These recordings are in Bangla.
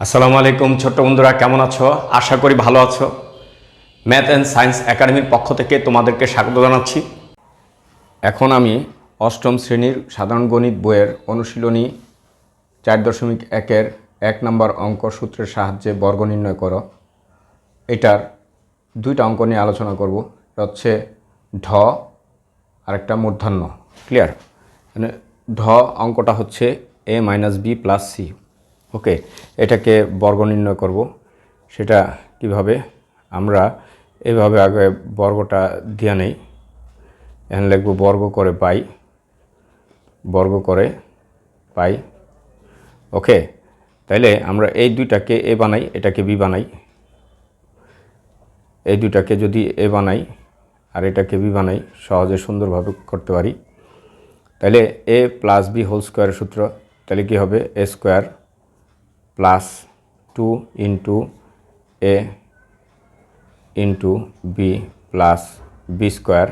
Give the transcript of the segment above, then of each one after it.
আসসালামু আলাইকুম ছোট্ট বন্ধুরা, কেমন আছো? আশা করি ভালো আছো। ম্যাথ অ্যান্ড সায়েন্স একাডেমির পক্ষ থেকে তোমাদেরকে স্বাগত জানাচ্ছি। এখন আমি অষ্টম শ্রেণীর সাধারণ গণিত বইয়ের অনুশীলনী 4.1-এর 1 নম্বর অঙ্ক সূত্রের সাহায্যে বর্গ নির্ণয় করো, এটার দুইটা অঙ্ক নিয়ে আলোচনা করব। এটা হচ্ছে ঢ আর একটা মূর্ধন্য। ক্লিয়ার? মানে ঢ অঙ্কটা হচ্ছে a - b + c। ওকে, এটাকে বর্গ নির্ণয় করব। সেটা কিভাবে? আমরা এভাবে আগে বর্গটা দিয়ে নেই। এখানে লিখব বর্গ করে পাই, বর্গ করে পাই। ওকে, তাইলে আমরা এই দুইটাকে এ বানাই, এটাকে বি বানাই। এই দুইটাকে যদি এ বানাই আর এটাকে বি বানাই, সহজে সুন্দরভাবে করতে পারি। তাহলে a + b হোল স্কোয়ারের সূত্র, তাহলে কী হবে? a square plus 2 into a into B plus B square.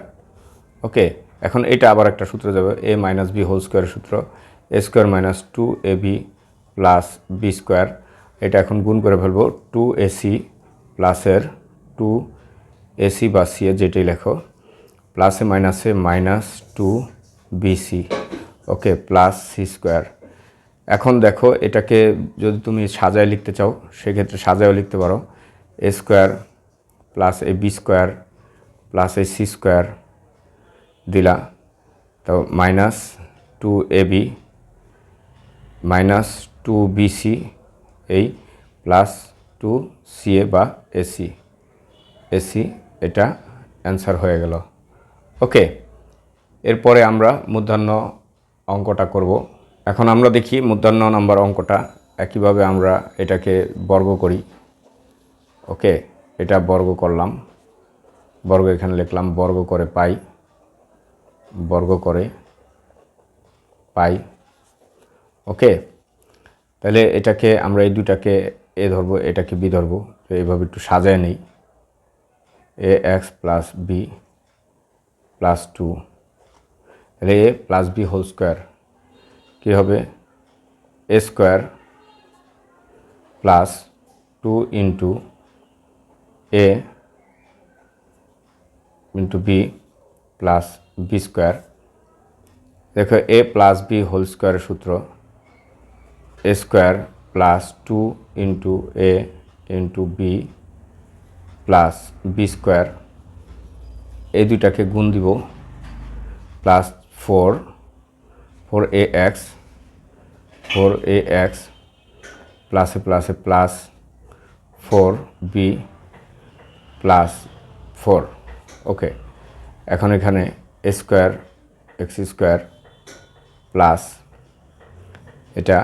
Okay, এখন এটা আবার একটা সূত্র যাবে, a - b হোল স্কোয়ারের সূত্র, a square minus 2ab plus B square. এটা এখন গুণ করে ফেলবো, 2ac প্লাসের 2ac বা সি এ যেটাই লেখো, প্লাসে মাইনাসে -2bc। ওকে, প্লাস সি স্কোয়ার। এখন দেখো, এটাকে যদি তুমি সাজায় লিখতে চাও সেক্ষেত্রে সাজায়ও লিখতে পারো। A square plus A B square plus A C square দিলা, তো -2ab -2bc এই প্লাস 2ca বা এসি, এটা অ্যান্সার হয়ে গেল। ওকে, এরপরে আমরা মূর্ধন্য অঙ্কটা করব। এখন আমরা দেখি মূর্ধন্য নাম্বার অঙ্কটা একইভাবে আমরা এটাকে বর্গ করি। ওকে, এটা বর্গ করলাম, বর্গ এখানে লিখলাম, বর্গ করে পাই, বর্গ করে পাই। ওকে, তাহলে এটাকে আমরা এই দুটাকে এ ধরবো, এটাকে বি ধরবো। তো এইভাবে একটু সাজায় নেই, ax প্লাস বি প্লাস 2, তাহলে a plus B whole square কী হবে? A square plus 2 into A into B plus B square. দেখো, এ প্লাস বি হোল স্কোয়ারের সূত্র, A square plus 2 into A into B plus B square. এই দুইটাকে গুণ দিব, প্লাস 4ax প্লাসে প্লাসে প্লাস 4b প্লাস 4। ওকে, এখন এখানে এ স্কোয়ার এক্স স্কোয়ার প্লাস এটা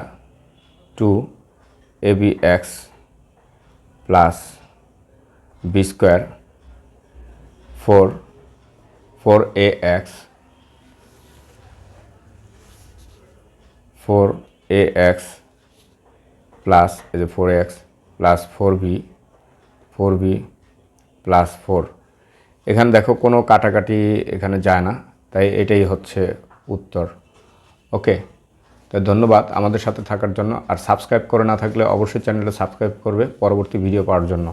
2abx plus B square 4ax plus এই যে 4x প্লাস 4b প্লাস 4। এখানে দেখো কোনো কাটাকাটি এখানে যায় না, তাই এটাই হচ্ছে উত্তর। ওকে, তো ধন্যবাদ আমাদের সাথে থাকার জন্য। আর সাবস্ক্রাইব করে না থাকলে অবশ্যই চ্যানেলটা সাবস্ক্রাইব করবে পরবর্তী ভিডিও পাওয়ার জন্য।